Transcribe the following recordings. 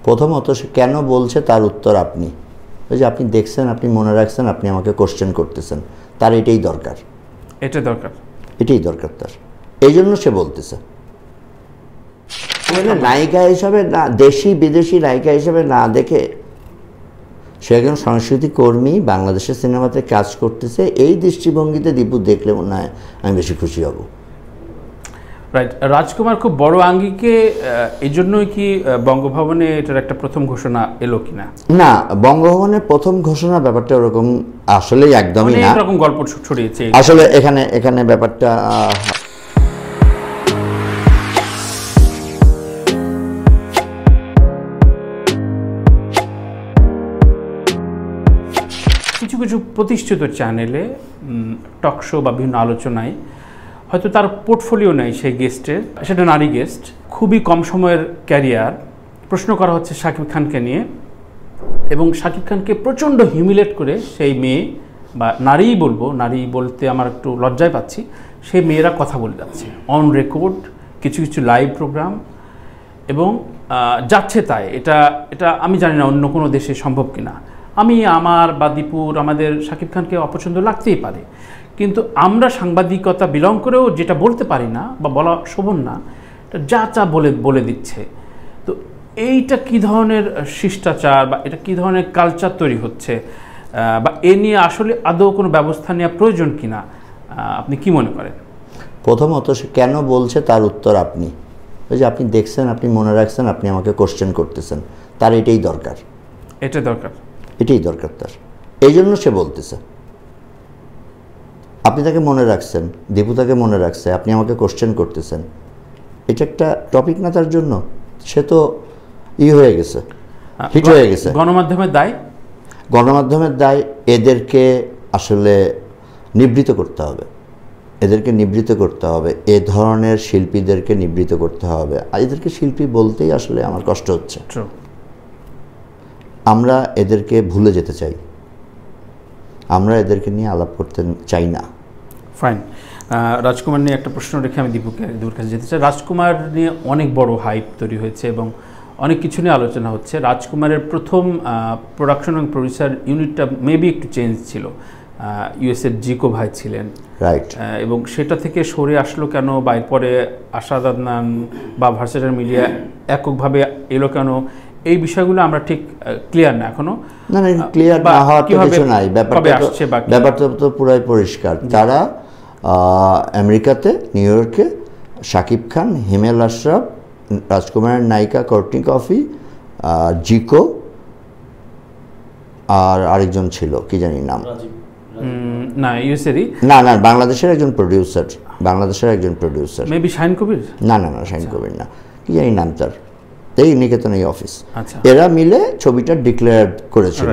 প্রথমত সে কেন বলছে তার উত্তর আপনি, ওই যে আপনি দেখছেন, আপনি মনে রাখছেন, আপনি আমাকে কোশ্চেন করতেছেন, তার এটাই দরকার, এটাই দরকার তার, এই জন্য সে বলতেছে। নায়িকা হিসাবে না, দেশি বিদেশি নায়িকা হিসাবে না দেখে সে একজন সংস্কৃতি কর্মী, বাংলাদেশের সিনেমাতে কাজ করতেছে, এই দৃষ্টিভঙ্গিতে দীপু দেখলে মনে হয় আমি বেশি খুশি হব। রাইট। রাজকুমার খুব বড় আঙ্গিকে এই জন্যই কি বঙ্গভবনে এটার একটা প্রথম ঘোষণা এলো কিনা? না, বঙ্গভবনের প্রথম ঘোষণা ব্যাপারটা ওরকম আসলেই একদমই না, এরকম গল্প ছড়িয়েছে আসলে। এখানে ব্যাপারটা কিছু কিছু প্রতিষ্ঠিত চ্যানেলে টক শো বা বিভিন্ন আলোচনায় হয়তো তার পোর্টফোলিও নেই সেই গেস্টের, সেটা নারী গেস্ট, খুবই কম সময়ের ক্যারিয়ার, প্রশ্ন করা হচ্ছে শাকিব খানকে নিয়ে, এবং শাকিব খানকে প্রচণ্ড হিউমিলেট করে সেই মেয়ে বা নারীই বলবো, নারী বলতে আমার একটু লজ্জায় পাচ্ছি, সেই মেয়েরা কথা বলে যাচ্ছে অন রেকর্ড, কিছু কিছু লাইভ প্রোগ্রাম, এবং যাচ্ছে তাই। এটা আমি জানি না অন্য কোনো দেশে সম্ভব কিনা। আমার বা দীপুর, আমাদের শাকিব খানকে অপছন্দ লাগতেই পারে, কিন্তু আমরা সাংবাদিকতা বিলং করেও যেটা বলতে পারি না বা বলা শোভন না, যা বলে দিচ্ছে। তো এইটা কি ধরনের শিষ্টাচার বা এটা কি ধরনের কালচার তৈরি হচ্ছে, বা এ নিয়ে আসলে আদৌ কোনো ব্যবস্থা নেওয়া প্রয়োজন কিনা, আপনি কি মনে করেন? প্রথমত সে কেন বলছে তার উত্তর আপনি, ওই যে আপনি দেখছেন, আপনি মনে রাখছেন, আপনি আমাকে কোশ্চেন করতেছেন, তার এটাই দরকার, এটাই দরকার তার, এই জন্য সে বলতেছে। আপনি তাকে মনে রাখছেন, দীপু তাকে মনে রাখছে, আপনি আমাকে কোশ্চেন করতেছেন, এটা একটা টপিক না তার জন্য? সে তো হয়ে গেছে, হিট হয়ে গেছে। গণমাধ্যমের দায়, গণমাধ্যমের দায় এদেরকে আসলে নিবৃত করতে হবে, এদেরকে নিবৃত করতে হবে, এ ধরনের শিল্পীদেরকে নিবৃত করতে হবে। এদেরকে শিল্পী বলতেই আসলে আমার কষ্ট হচ্ছে। আমরা এদেরকে ভুলে যেতে চাই, আমরা এদেরকে নিয়ে আলাপ করতে চাই না। ফাইন। রাজকুমার নিয়ে একটা প্রশ্ন রেখে আমি দীপুর কাছে যেতে চাই। রাজকুমার নিয়ে অনেক বড় হাইপ তৈরি হয়েছে এবং অনেক কিছু নিয়ে আলোচনা হচ্ছে। রাজকুমারের প্রথম প্রোডাকশন এবং প্রডিউসার ইউনিটটা মেবি একটু চেঞ্জ ছিল, ইউএসের জিকো ভাই ছিলেন, রাইট, এবং সেটা থেকে সরে আসলো কেন, বা এরপরে আশাদ আদনান বা ভার্সেটাল মিডিয়া এককভাবে এলো কেন, এই বিষয়গুলো আমরা ঠিক ক্লিয়ার না এখনো। না, ক্লিয়ার না হওয়ার কিছু নাই, ব্যাপারটা তো পুরাই পরিষ্কার। তারা আমেরিকাতে, নিউ ইয়র্কে শাকিব খান, হিমেল আশরাফ, রাজকুমারের নায়িকা কর্টনি কফি, জিকো, আর আরেকজন ছিল কি জানি নাম, না ইউএসএরই না, বাংলাদেশের একজন প্রডিউসার, মেবি শাহিন কবির, না শাহিন কবির না, কি জানি নাম তার, এই নিকেতন এই অফিস, এরা মিলে ছবিটা ডিক্লেয়ার করেছিল।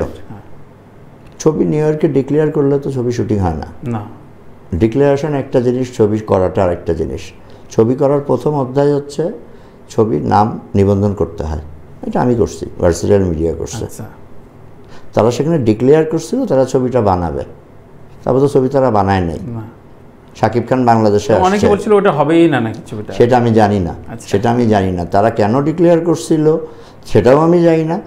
ছবি নিউ ইয়র্কে ডিক্লেয়ার করলে তো ছবি শুটিং হয় না, ডিক্লারেশন একটা জিনিস, ছবি করাটা আরেকটা জিনিস। ছবি করার প্রথম অধ্যায় হচ্ছে ছবির নাম নিবন্ধন করতে হয়, এটা আমি করছি, ভার্সেটাল মিডিয়া করছে। তারা সেখানে ডিক্লেয়ার করছিল তারা ছবিটা বানাবে, তারপর তো ছবি তারা বানায় নাই। শাকিব খান বাংলাদেশে অনেকে বলছিল ওটা হবেই না নাকি ছবিটা, সেটা আমি জানি না, তারা কেন ডিক্লেয়ার করছিল সেটাও আমি জানি না।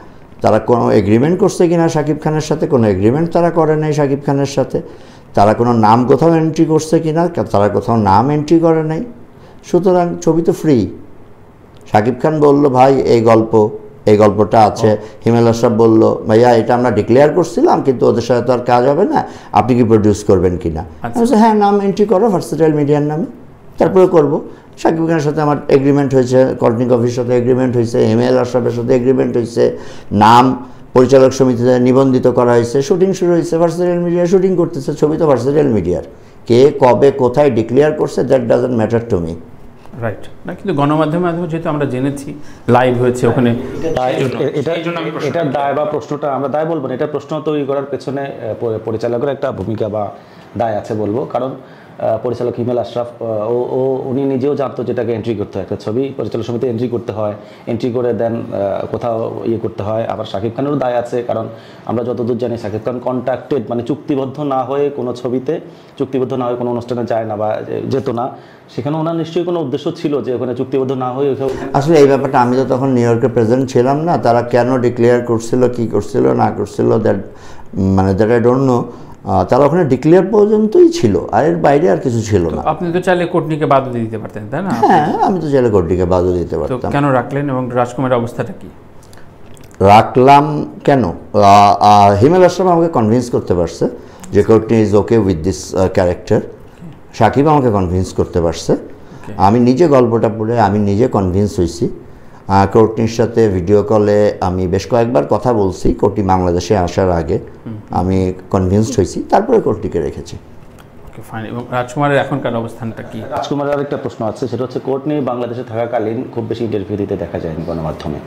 তারা কোনো এগ্রিমেন্ট করছে কিনা শাকিব খানের সাথে, কোনো এগ্রিমেন্ট তারা করে নাই শাকিব খানের সাথে। তারা কোনো নাম কোথাও এন্ট্রি করছে কিনা, তারা কোথাও নাম এন্ট্রি করে নাই। সুতরাং ছবি তো ফ্রি। শাকিব খান বলল ভাই এই গল্পটা আছে, হিমেল আশরাফ বলল ভাইয়া এটা আমরা ডিক্লেয়ার করছিলাম কিন্তু ওদের সাথে তো আর কাজ হবে না, আপনি কি প্রডিউস করবেন কিনা? হ্যাঁ, নাম এন্ট্রি করো ভার্সেটাইল মিডিয়ার নামে, তারপরে করব। শাকিব খানের সাথে আমার এগ্রিমেন্ট হয়েছে, কর্টনি কফির সাথে এগ্রিমেন্ট হয়েছে, হিমেল আশরাফের সাথে এগ্রিমেন্ট হয়েছে, নাম পরিচালক সমিতিতে নিবন্ধিত করা হয়েছে, শুটিং শুরু হয়েছে, ভার্সেটাইল মিডিয়া শুটিং করতেছে। ছবি তো ভার্সেটাইল মিডিয়ার, কে কবে কোথায় ডিক্লেয়ার করছে that doesn't matter to me. Right না, কিন্তু গণমাধ্যমে যেহেতু আমরা জেনেছি লাইভ হয়েছে ওখানে, এটার দায় বা প্রশ্নটা আমরা দায় বলবো না, এটা প্রশ্ন তৈরি করার পেছনে পরিচালকের একটা ভূমিকা বা দায় আছে বলবো। কারণ পরিচালক হিমেল আশরাফ, ও উনি নিজেও জানতো যেটাকে এন্ট্রি করতে হয়, একটা ছবি পরিচালক সমিতি এন্ট্রি করতে হয়, এন্ট্রি করে দেন কোথাও ইয়ে করতে হয়। আবার শাকিব খানেরও দায় আছে, কারণ আমরা যতদূর জানি শাকিব খান কন্ট্রাক্টেড মানে চুক্তিবদ্ধ না হয়ে কোনো ছবিতে, চুক্তিবদ্ধ না হয়ে কোনো অনুষ্ঠানে যায় না বা যেত না। সেখানে ওনার নিশ্চয়ই কোনো উদ্দেশ্য ছিল যে ওখানে চুক্তিবদ্ধ না হয়ে। আসলে এই ব্যাপারটা আমি তো তখন নিউ ইয়র্কে প্রেজেন্ট ছিলাম না, তারা কেন ডিক্লেয়ার করছিল, কি করছিল না করছিল, দ্যাট আই ডোন্ট নো। তারা ওখানে ডিক্লেয়ার পর্যন্তই ছিল, আর এর বাইরে আর কিছু ছিল না। আপনি তো চাইলে কোর্টনিকে বাদও দিতে পারতেন, তাই না? হ্যাঁ, আমি তো চাইলে কোর্টনিকে বাদও দিতে পারতাম। কেন রাখলেন এবং রাজকুমারের অবস্থাটা কি? রাখলাম কেন, হিমেল আশরাফ আমাকে কনভিন্স করতে পারছে যে Courtney is okay with this character. Sakib আমাকে কনভিন্স করতে পারছে। আমি নিজে গল্পটা পড়ে আমি নিজে কনভিন্স হয়েছি। কোর্টনির সাথে ভিডিও কলে আমি বেশ কয়েকবার কথা বলছি, কোর্টনি বাংলাদেশে আসার আগে আমি কনভিন্সড হয়েছি, তারপরে কোর্টনিকে রেখেছি। এবং রাজকুমারের এখনকার অবস্থানটা কি? রাজকুমারের আরেকটা প্রশ্ন আছে, সেটা হচ্ছে কোর্টনি বাংলাদেশে থাকাকালীন খুব বেশি ইন্টারভিউ দিতে দেখা যায়নি গণমাধ্যমে।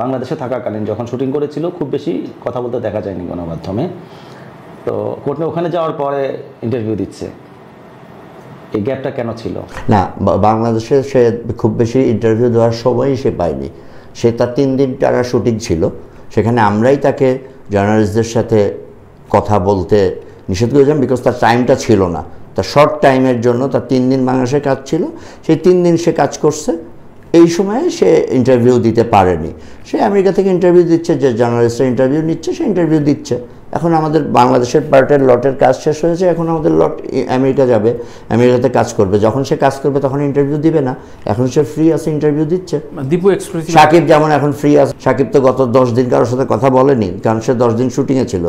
বাংলাদেশে থাকাকালীন যখন শুটিং করেছিল খুব বেশি কথা বলতে দেখা যায়নি গণমাধ্যমে। তো কোর্টনি ওখানে যাওয়ার পরে ইন্টারভিউ দিচ্ছে, এই গ্যাপটা কেন ছিল? না, বাংলাদেশে সে খুব বেশি ইন্টারভিউ দেওয়ার সময়ই সে পায়নি। সে তার 3 দিন টানা শুটিং ছিল, সেখানে আমরাই তাকে জার্নালিস্টদের সাথে কথা বলতে নিষেধ করেছিলাম, বিকজ তার টাইমটা ছিল না। তার শর্ট টাইমের জন্য তার 3 দিন বাংলাদেশে কাজ ছিল, সেই 3 দিন সে কাজ করছে, এই সময়ে সে ইন্টারভিউ দিতে পারেনি। সে আমেরিকা থেকে ইন্টারভিউ দিচ্ছে, যে জার্নালিস্টরা ইন্টারভিউ নিচ্ছে সে ইন্টারভিউ দিচ্ছে। এখন আমাদের বাংলাদেশের পার্টের লটের কাজ শেষ হয়েছে, এখন আমাদের লট আমেরিকা যাবে, আমেরিকাতে কাজ করবে। যখন সে কাজ করবে তখন ইন্টারভিউ দিবে না, এখন সে ফ্রি আছে, ইন্টারভিউ দিচ্ছে। দীপু এক্সক্লুসিভ সাকিব যেমন এখন ফ্রি আছে। সাকিব তো গত 10 দিন কারোর সাথে কথা বলেনি, কারণ সে 10 দিন শুটিংয়ে ছিল।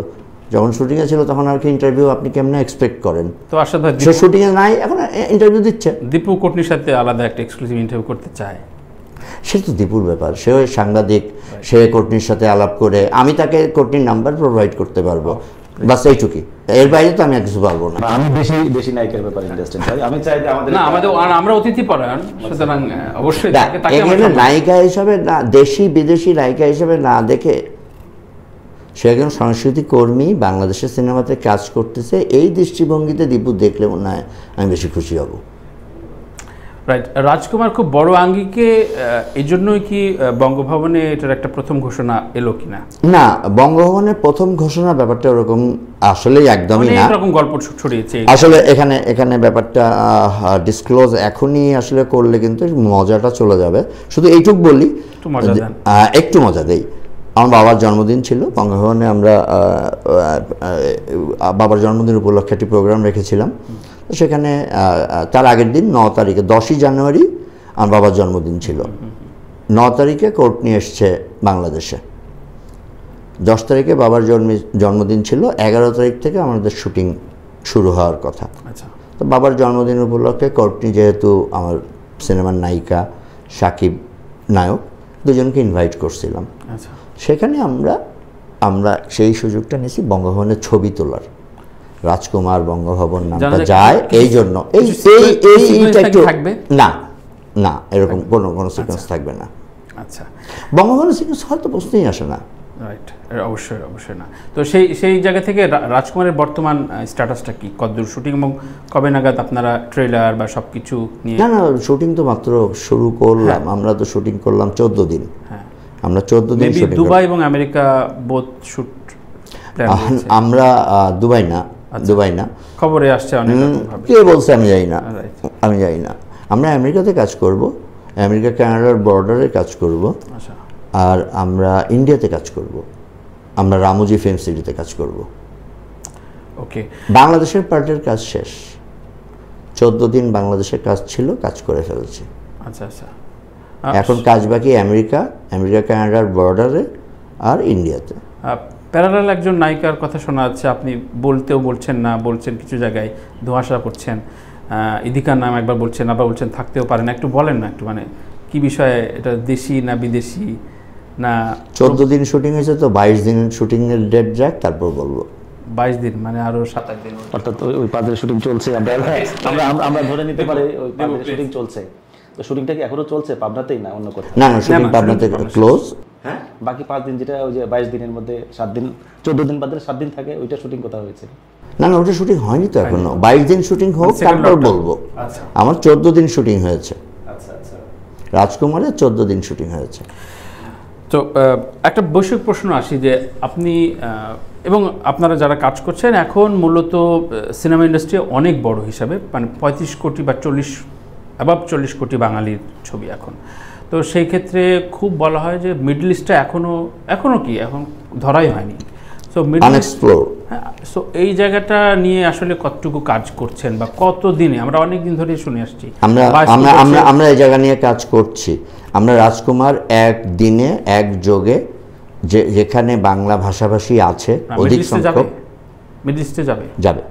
যখন শুটিংয়ে ছিল তখন আর কি ইন্টারভিউ আপনি কেমনে এক্সপেক্ট করেন? তো আশাদ ভাই সে শুটিংয়ে নাই, এখন ইন্টারভিউ দিচ্ছে। দীপু কোর্টনির সাথে আলাদা একটা এক্সক্লুসিভ ইন্টারভিউ করতে চায়, সে তো দীপুর ব্যাপার, সে ওই সাংবাদিক, সে কোর্টনির সাথে আলাপ করে আমি তাকে কোর্টনির নাম্বার প্রোভাইড করতে পারবো, বাস এইটুকুই। এর বাইরে তো আমি আর কিছু পারবো না। আমি বেশি নায়িকার ব্যাপারে ইন্টারেস্টেড ভাই। আমি চাই যে আমরা অতিথি পরায়ণ, সুতরাং অবশ্যই এখানে নায়িকা হিসাবে না, দেশি বিদেশি নায়িকা হিসাবে না দেখে সে একজন সংস্কৃতি কর্মী, বাংলাদেশের সিনেমাতে কাজ করতেছে, এই দৃষ্টিভঙ্গিতে দীপু দেখলে মনে হয় আমি বেশি খুশি হব। রাইট। রাজকুমার খুব বড় আঙ্গিকে, এই জন্যই কি বঙ্গভবনে এটার একটা প্রথম ঘোষণা এলো কিনা? না, বঙ্গভবনের প্রথম ঘোষণা ব্যাপারটা ওরকম আসলেই একদমই না। এরকম গল্প ছড়িয়েছে আসলে এখানে ব্যাপারটা ডিসক্লোজ এখনই আসলে করলে কিন্তু মজাটা চলে যাবে। শুধু এইটুক বলি, একটু মজা দেই। আমার বাবার জন্মদিন ছিল, বঙ্গভবনে আমরা বাবার জন্মদিন উপলক্ষে একটি প্রোগ্রাম রেখেছিলাম। সেখানে তার আগের দিন 9 তারিখে 10ই জানুয়ারি আমার বাবার জন্মদিন ছিল। 9 তারিখে কোর্টনি এসছে বাংলাদেশে, 10 তারিখে বাবার জন্মদিন ছিল, 11 তারিখ থেকে আমাদের শুটিং শুরু হওয়ার কথা। তো বাবার জন্মদিন উপলক্ষে কোর্টনি, যেহেতু আমার সিনেমার নায়িকা, সাকিব নায়ক, দুজনকে ইনভাইট করছিলাম। সেখানে আমরা সেই সুযোগটা নিয়েছি বঙ্গভবনের ছবি তোলার। রাজকুমার বঙ্গভবন নামটা যায় এই জন্য, না এরকম কোনো সিকোয়েন্স থাকবে না। আচ্ছা, বঙ্গভবনের সিকোয়েন্স হয়তো প্রশ্নই আসে না। রাইট, অবশ্যই না। তো সেই জায়গা থেকে রাজকুমারের বর্তমান স্ট্যাটাসটা কি, কতদূর শুটিং এবং কবে নাগাদ আপনারা ট্রেলার বা সব কিছু নিয়ে? না, শুটিং তো মাত্র শুরু করলাম। আমরা তো শুটিং করলাম 14 দিন। হ্যাঁ, আমরা 14 দিন শুটিং। দুবাই এবং আমেরিকা বোথ শুট প্ল্যান হয়েছে? আমরা দুবাই না, খবরে আসছে অনেক রকম ভাবে। কে বলছে আমি জানি না। আমরা আমেরিকাতে কাজ করব, আমেরিকা কানাডার বর্ডারে কাজ করব। আচ্ছা। আর আমরা ইন্ডিয়াতে কাজ করব, আমরা রামোজি ফিল্ম সিটিতে কাজ করব। ওকে। বাংলাদেশের পার্টের কাজ শেষ, 14 দিন বাংলাদেশের কাজ ছিল, কাজ করে ফেলেছি। আচ্ছা। এখন কাজ বাকি আমেরিকা কানাডার বর্ডারে আর ইন্ডিয়াতে। প্যারালাল একজন নায়িকার কথা শোনা যাচ্ছে, আপনি বলছেন না, বলছেন কিছু জায়গায় ধোঁয়াশা করছেন। ইদিকার নাম একবার বলছেন, আবার বলছেন থাকতেও পারেন, একটু বলেন না একটু, মানে কি বিষয়ে এটা, দেশি না বিদেশি না? 14 দিন শুটিং হয়েছে, তো 22 দিন শুটিংয়ের ডেট যাক, তারপর বলবো। 22 দিন মানে আরো 7-8 দিন, অর্থাৎ ওই পাদের শুটিং চলছে। আমরা ধরে নিতে পারি ওই পাদের শুটিং চলছে। তো শুটিংটা কি এখনো চলছে পাবনাতেই, না অন্য কোথাও? না, শুটিং পাবনাতে ক্লোজ। হ্যাঁ, বাকি 5 দিন, যেটা ওই যে 22 দিনের মধ্যে 7 দিন, 14 দিন বাদে 7 দিন থাকে, ওইটা শুটিং কোথাও হয়েছে? না না, ওটা শুটিং হয়নি তো এখনো। 22 দিন শুটিং হোক second তারপর lockdown। বলবো। আচ্ছা আমার 14 দিন শুটিং হয়েছে, আচ্ছা আচ্ছা। রাজকুমারের 14 দিন শুটিং হয়েছে। তো একটা বৈষয়িক প্রশ্ন আসি যে আপনি এবং আপনারা যারা কাজ করছেন এখন মূলত সিনেমা ইন্ডাস্ট্রি অনেক বড় হিসাবে, মানে 35 কোটি বা 40 কোটি বাঙালির ছবি এখন। তো সেই ক্ষেত্রে খুব বলা হয় যে মিডল ইস্টটা এখনো কি এখন ধরাই হয়নি। So unexplored. হ্যাঁ, সো এই জায়গাটা নিয়ে আসলে কতটুকু কাজ করছেন বা কত দিনে? আমরা অনেক দিন ধরে শুনে আসছি আমরা এই জায়গা নিয়ে কাজ করছি। আমরা রাজকুমার এক দিনে এক যোগে যেখানে বাংলা ভাষাভাষী আছে অধিক সংখ্যক মিডল ইস্টে যাবে।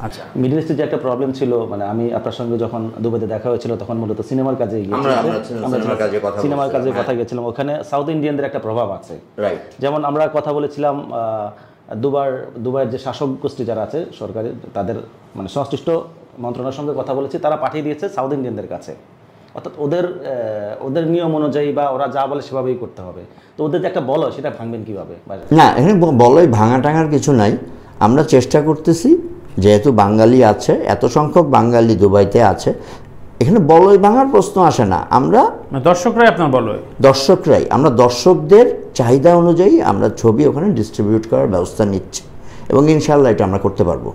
আচ্ছা, মিডল ইস্টে যে একটা প্রবলেম ছিল, মানে আমি আপনার সঙ্গে যখন দুবাইতে দেখা হয়েছিল তখন মূলত সিনেমার কাজে সিনেমার কাজে কথা গেছিলাম। ওখানে সাউথ ইন্ডিয়ানদের একটা প্রভাব আছে। যেমন আমরা কথা বলেছিলাম দুবাইয়ের যে শাসক গোষ্ঠী যারা আছে সরকারি, তাদের মানে সংশ্লিষ্ট মন্ত্রণালয়ের সঙ্গে কথা বলেছি, তারা পাঠিয়ে দিয়েছে সাউথ ইন্ডিয়ানদের কাছে। অর্থাৎ ওদের নিয়ম অনুযায়ী বা ওরা যা বলে সেভাবেই করতে হবে। তো ওদের যে একটা বলয়, সেটা ভাঙবেন কিভাবে? না, এখানে বলয় ভাঙা টাঙার কিছু নাই। আমরা চেষ্টা করতেছি, যেহেতু বাঙালি আছে, এত সংখ্যক বাঙালি দুবাইতে আছে, এখানে বলয় ভাঙার প্রশ্ন আসে না। আমরা দর্শকরাই আপনার দর্শকরাই আমরা দর্শকদের চাহিদা অনুযায়ী আমরা ছবি ওখানে ডিস্ট্রিবিউট করার ব্যবস্থা নিচ্ছি এবং ইনশাআল্লাহ এটা আমরা করতে পারবো।